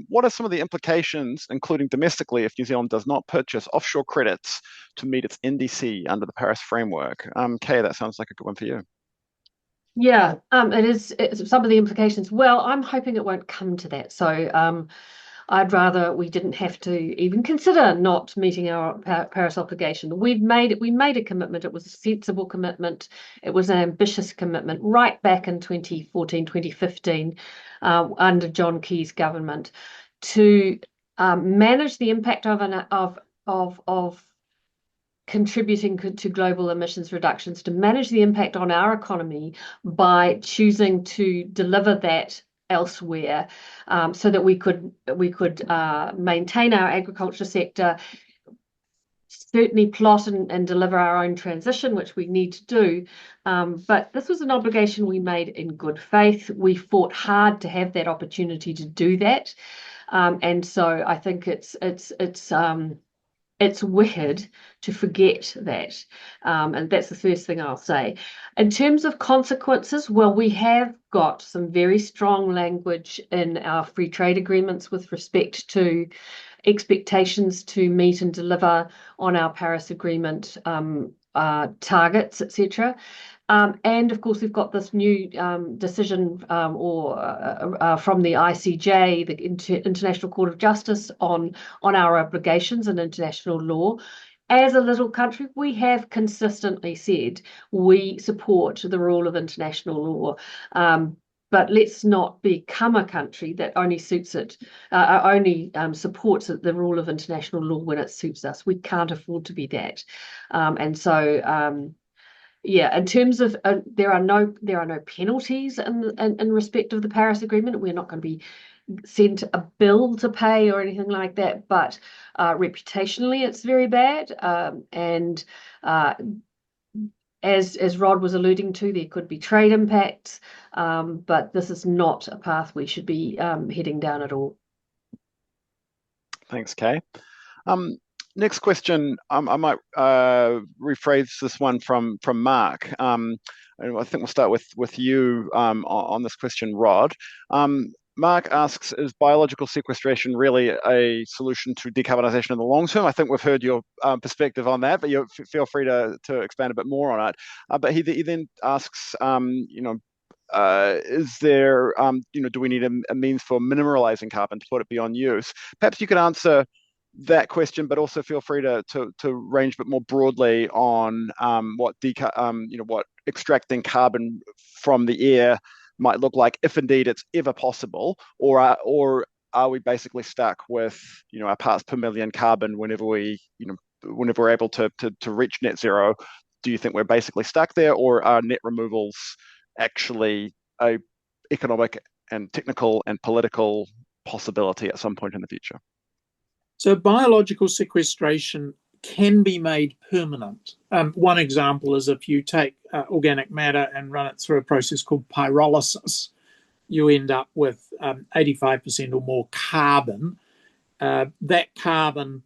What are some of the implications, including domestically, if New Zealand does not purchase offshore credits to meet its NDC under the Paris framework? Kay, that sounds like a good one for you. Yeah, it's some of the implications. Well, I'm hoping it won't come to that. So I'd rather we didn't have to even consider not meeting our Paris obligation. We made a commitment. It was a sensible commitment. It was an ambitious commitment right back in 2014, 2015, under John Key's government, to manage the impact of contributing to global emissions reductions, to manage the impact on our economy by choosing to deliver that elsewhere, so that we could maintain our agriculture sector, certainly plot and deliver our own transition, which we need to do. But this was an obligation we made in good faith. We fought hard to have that opportunity to do that, and so I think it's wicked to forget that. And that's the first thing I'll say. In terms of consequences, well, we have got some very strong language in our free trade agreements with respect to expectations to meet and deliver on our Paris Agreement targets, etc. And of course, we've got this new decision from the ICJ, the International Court of Justice, on our obligations and international law. As a little country, we have consistently said we support the rule of international law. But let's not become a country that only supports the rule of international law when it suits us. We can't afford to be that. And so yeah, in terms of there are no penalties in respect of the Paris Agreement. We're not going to be sent a bill to pay or anything like that, but reputationally it's very bad. And as Rod was alluding to, there could be trade impacts, but this is not a path we should be heading down at all. Thanks, Kay. Next question, I might rephrase this one from Mark. And I think we'll start with you on this question, Rod. Mark asks, is biological sequestration really a solution to decarbonisation in the long term? I think we've heard your perspective on that, but you feel free to expand a bit more on it. But he then asks, is there, do we need a means for mineralising carbon to put it beyond use? Perhaps you could answer that question, but also feel free to range a bit more broadly on what extracting carbon from the air might look like, if indeed it's ever possible, or are we basically stuck with, our parts per million carbon whenever we're able to reach net zero? Do you think we're basically stuck there, or are net removals actually a economic and technical and political possibility at some point in the future? So biological sequestration can be made permanent. One example is if you take organic matter and run it through a process called pyrolysis, you end up with 85% or more carbon. That carbon,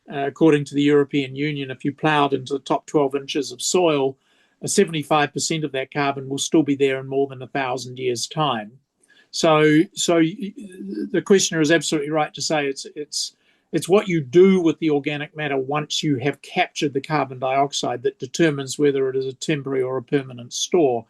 according to the European Union, if you ploughed into the top 12 inches of soil, 75% of that carbon will still be there in more than 1,000 years' time. So the questioner is absolutely right to say it's what you do with the organic matter once you have captured the carbon dioxide that determines whether it is a temporary or a permanent store.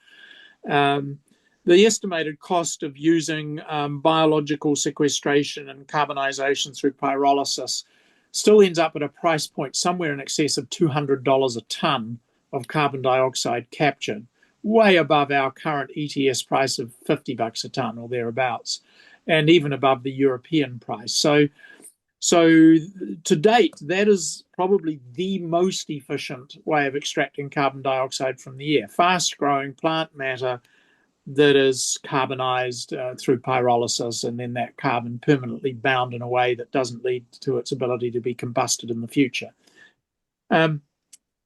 The estimated cost of using biological sequestration and carbonization through pyrolysis still ends up at a price point somewhere in excess of $200 a tonne of carbon dioxide captured, way above our current ETS price of $50 a tonne or thereabouts, and even above the European price. So to date, that is probably the most efficient way of extracting carbon dioxide from the air. Fast-growing plant matter that is carbonized through pyrolysis, and then that carbon permanently bound in a way that doesn't lead to its ability to be combusted in the future.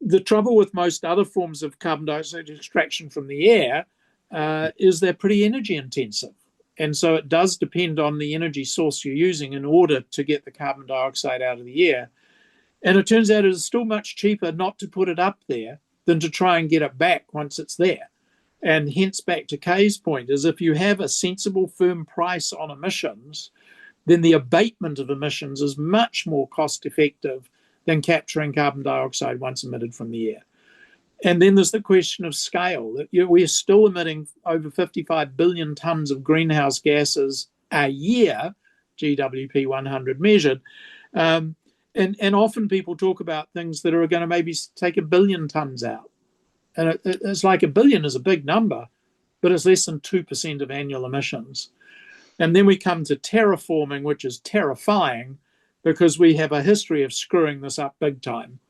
The trouble with most other forms of carbon dioxide extraction from the air is they're pretty energy intensive. And so it does depend on the energy source you're using in order to get the carbon dioxide out of the air. And it turns out it is still much cheaper not to put it up there than to try and get it back once it's there. And hence back to Kay's point is if you have a sensible, firm price on emissions, then the abatement of emissions is much more cost effective than capturing carbon dioxide once emitted from the air. And then there's the question of scale. We're still emitting over 55 billion tonnes of greenhouse gases a year, GWP 100 measured. And often people talk about things that are going to maybe take 1 billion tonnes out. And it's like 1 billion is a big number, but it's less than 2% of annual emissions. And then we come to terraforming, which is terrifying because we have a history of screwing this up big time.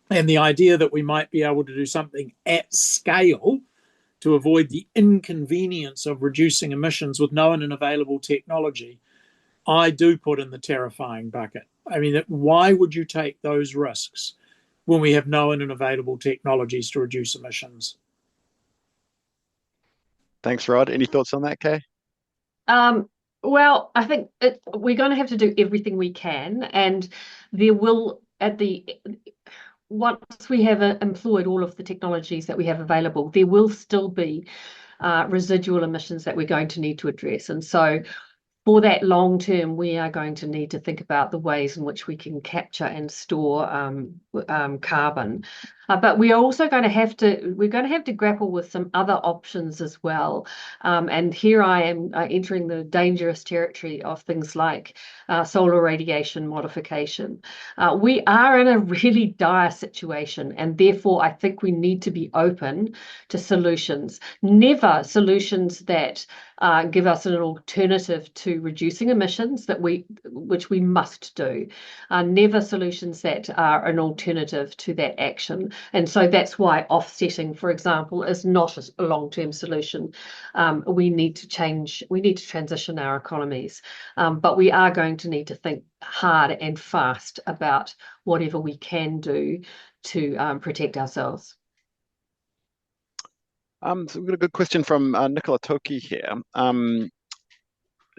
And the idea that we might be able to do something at scale to avoid the inconvenience of reducing emissions with known and available technology, I do put in the terrifying bucket. I mean, why would you take those risks when we have known and available technologies to reduce emissions? Thanks, Rod. Any thoughts on that, Kay? Well, I think we're going to have to do everything we can, and there will, once we have employed all of the technologies that we have available, there will still be residual emissions that we're going to need to address. And so for that long term, we are going to need to think about the ways in which we can capture and store carbon. But we are also going to have to grapple with some other options as well. And here I am entering the dangerous territory of things like solar radiation modification. We are in a really dire situation, and therefore I think we need to be open to solutions. Never solutions that give us an alternative to reducing emissions which we must do. Never solutions that are an alternative to that action. And so that's why offsetting, for example, is not a long-term solution. We need to transition our economies. But we are going to need to think hard and fast about whatever we can do to protect ourselves. So we've got a good question from Nicola Toki here.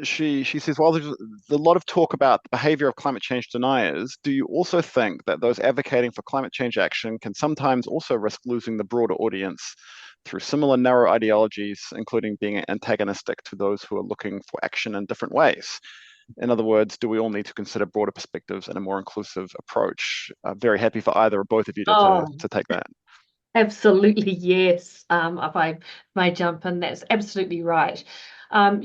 She says, while there's a lot of talk about the behavior of climate change deniers, do you also think that those advocating for climate change action can sometimes also risk losing the broader audience through similar narrow ideologies, including being antagonistic to those who are looking for action in different ways? In other words, do we all need to consider broader perspectives and a more inclusive approach? Very happy for either or both of you to take that. Absolutely, yes. If I may jump in, that's absolutely right. One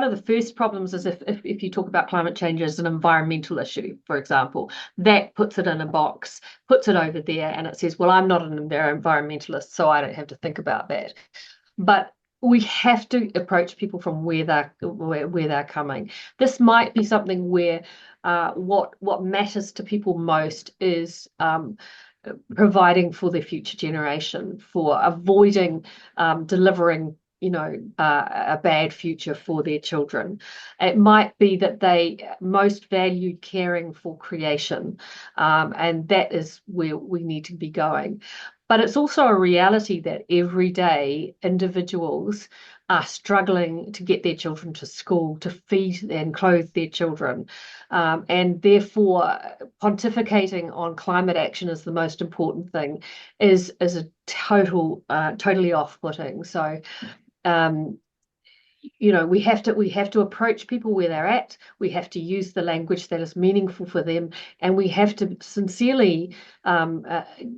of the first problems is if you talk about climate change as an environmental issue, for example, that puts it in a box, puts it over there, and it says, well, I'm not an environmentalist, so I don't have to think about that. But we have to approach people from where they're coming. This might be something where what matters to people most is providing for their future generation, for avoiding delivering a bad future for their children. It might be that they most value caring for creation, and that is where we need to be going. But it's also a reality that every day individuals are struggling to get their children to school, to feed and clothe their children. And therefore, pontificating on climate action as the most important thing is a totally off-putting. So we have to approach people where they're at. We have to use the language that is meaningful for them, and we have to sincerely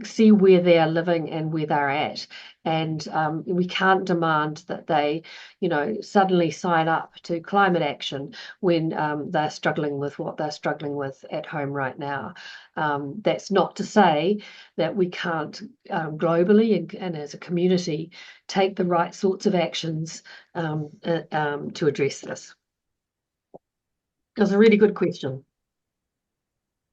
see where they are living and where they're at. And we can't demand that they, suddenly sign up to climate action when they're struggling with what they're struggling with at home right now. That's not to say that we can't globally and as a community take the right sorts of actions to address this. That's a really good question.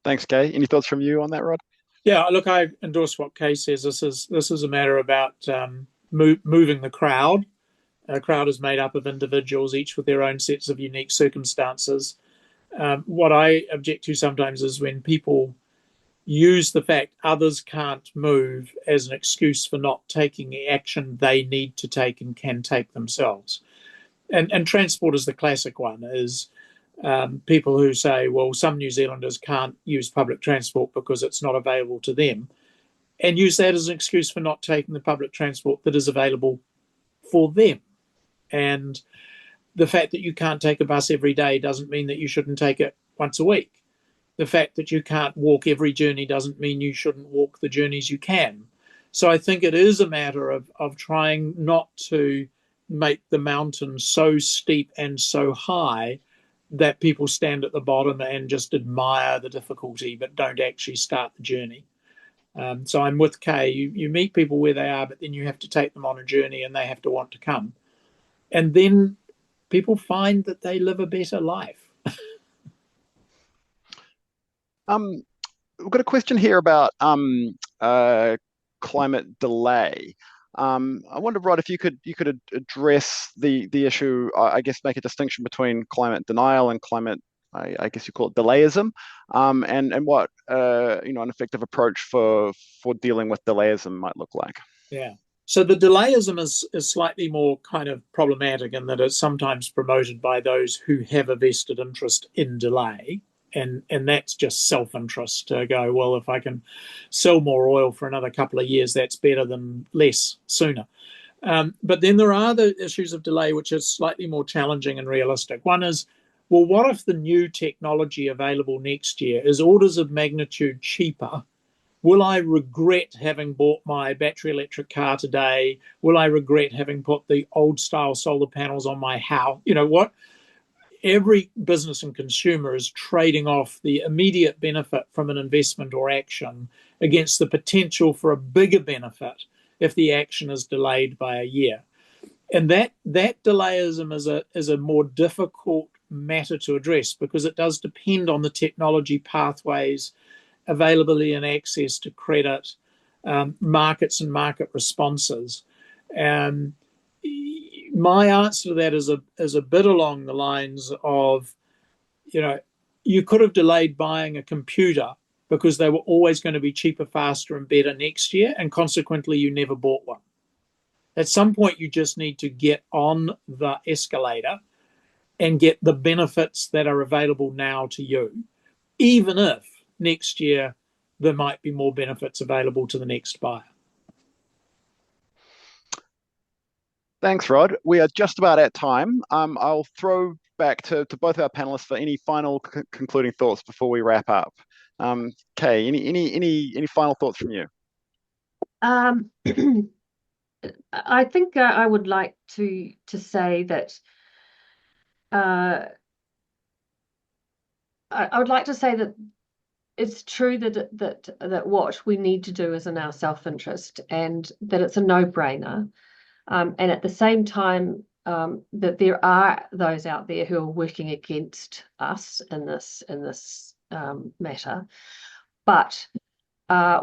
Thanks, Kay. Any thoughts from you on that, Rod? Yeah, look, I endorse what Kay says. This is a matter about moving the crowd. A crowd is made up of individuals, each with their own sets of unique circumstances. What I object to sometimes is when people use the fact others can't move as an excuse for not taking the action they need to take and can take themselves. And transport is the classic one, is people who say, well, some New Zealanders can't use public transport because it's not available to them, and use that as an excuse for not taking the public transport that is available for them. And the fact that you can't take a bus every day doesn't mean that you shouldn't take it once a week. The fact that you can't walk every journey doesn't mean you shouldn't walk the journeys you can. So I think it is a matter of trying not to make the mountain so steep and so high that people stand at the bottom and just admire the difficulty but don't actually start the journey. So I'm with Kay. You meet people where they are, but then you have to take them on a journey and they have to want to come. And then people find that they live a better life. We've got a question here about climate delay. I wonder, Rod, if you could address the issue. I guess make a distinction between climate denial and climate. I guess you call it delayism, and what an effective approach for dealing with delayism might look like. Yeah. So the delayism is slightly more kind of problematic in that it's sometimes promoted by those who have a vested interest in delay. And that's just self-interest to go, well, if I can sell more oil for another couple of years, that's better than less sooner. But then there are the issues of delay, which is slightly more challenging and realistic. One is, well, what if the new technology available next year is orders of magnitude cheaper? Will I regret having bought my battery electric car today? Will I regret having put the old style solar panels on my house? You know what? Every business and consumer is trading off the immediate benefit from an investment or action against the potential for a bigger benefit if the action is delayed by a year. And that delayism is a more difficult matter to address because it does depend on the technology pathways, availability and access to credit, markets and market responses. My answer to that is a bit along the lines of, you could have delayed buying a computer because they were always going to be cheaper, faster, and better next year, and consequently you never bought one. At some point, you just need to get on the escalator and get the benefits that are available now to you, even if next year there might be more benefits available to the next buyer. Thanks, Rod. We are just about at time. I'll throw back to both our panelists for any final concluding thoughts before we wrap up. Kay, any final thoughts from you? I think I would like to say that I would like to say that it's true that what we need to do is in our self-interest, and that it's a no-brainer. And at the same time, that there are those out there who are working against us in this matter, but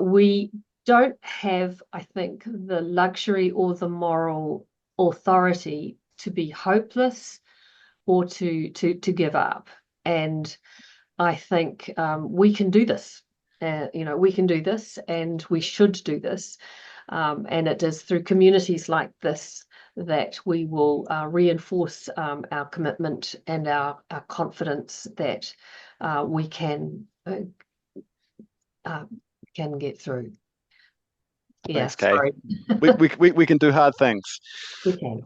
we don't have, I think, the luxury or the moral authority to be hopeless or to give up. And I think we can do this. We can do this, and we should do this. And it is through communities like this that we will reinforce our commitment and our confidence that we can get through. Yeah, Thanks, Kay. sorry. we can do hard things. We can.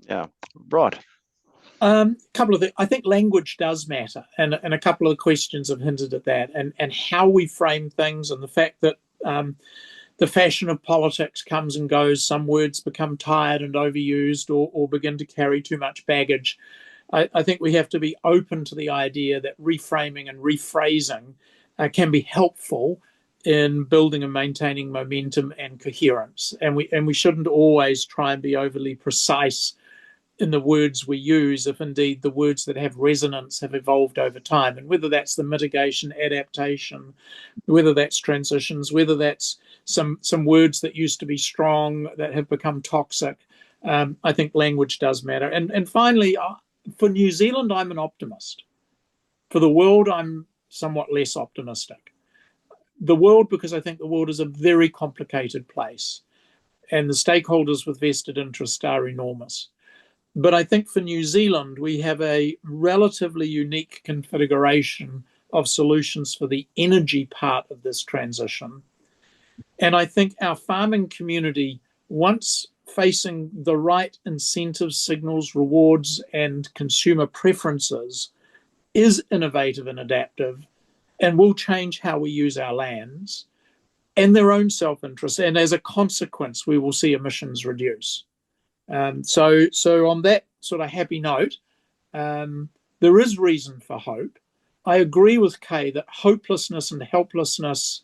Yeah, Rod. Couple of things. I think language does matter, and a couple of the questions have hinted at that, and how we frame things, and the fact that the fashion of politics comes and goes. Some words become tired and overused, or begin to carry too much baggage. I think we have to be open to the idea that reframing and rephrasing can be helpful in building and maintaining momentum and coherence, and we shouldn't always try and be overly precise in the words we use, if indeed the words that have resonance have evolved over time. And whether that's the mitigation, adaptation, whether that's transitions, whether that's some words that used to be strong that have become toxic, I think language does matter. And finally, for New Zealand, I'm an optimist. For the world, I'm somewhat less optimistic. The world, because I think the world is a very complicated place, and the stakeholders with vested interest are enormous. But I think for New Zealand, we have a relatively unique configuration of solutions for the energy part of this transition. And I think our farming community, once facing the right incentives, signals, rewards, and consumer preferences, is innovative and adaptive and will change how we use our lands and their own self-interest. And as a consequence, we will see emissions reduce. So on that sort of happy note, there is reason for hope. I agree with Kay that hopelessness and helplessness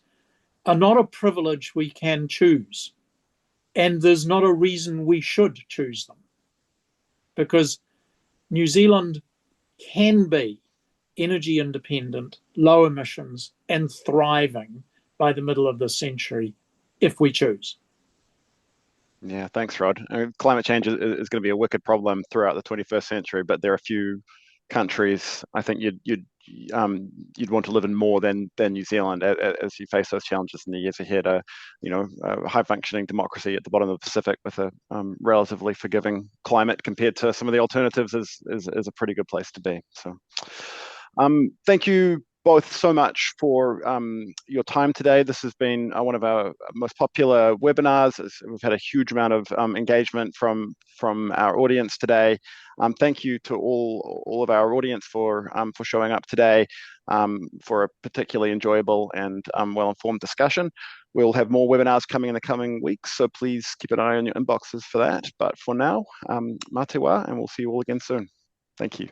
are not a privilege we can choose. And there's not a reason we should choose them. Because New Zealand can be energy independent, low emissions, and thriving by the middle of the century if we choose. Yeah, thanks, Rod. Climate change is going to be a wicked problem throughout the 21st century, but there are a few countries I think you'd want to live in more than New Zealand as you face those challenges in the years ahead. A high functioning democracy at the bottom of the Pacific with a relatively forgiving climate compared to some of the alternatives is a pretty good place to be. So, thank you both so much for your time today. This has been one of our most popular webinars. We've had a huge amount of engagement from our audience today. Thank you to all of our audience for showing up today for a particularly enjoyable and well-informed discussion. We'll have more webinars coming in the coming weeks, so please keep an eye on your inboxes for that. But for now, mā te wā, and we'll see you all again soon. Thank you.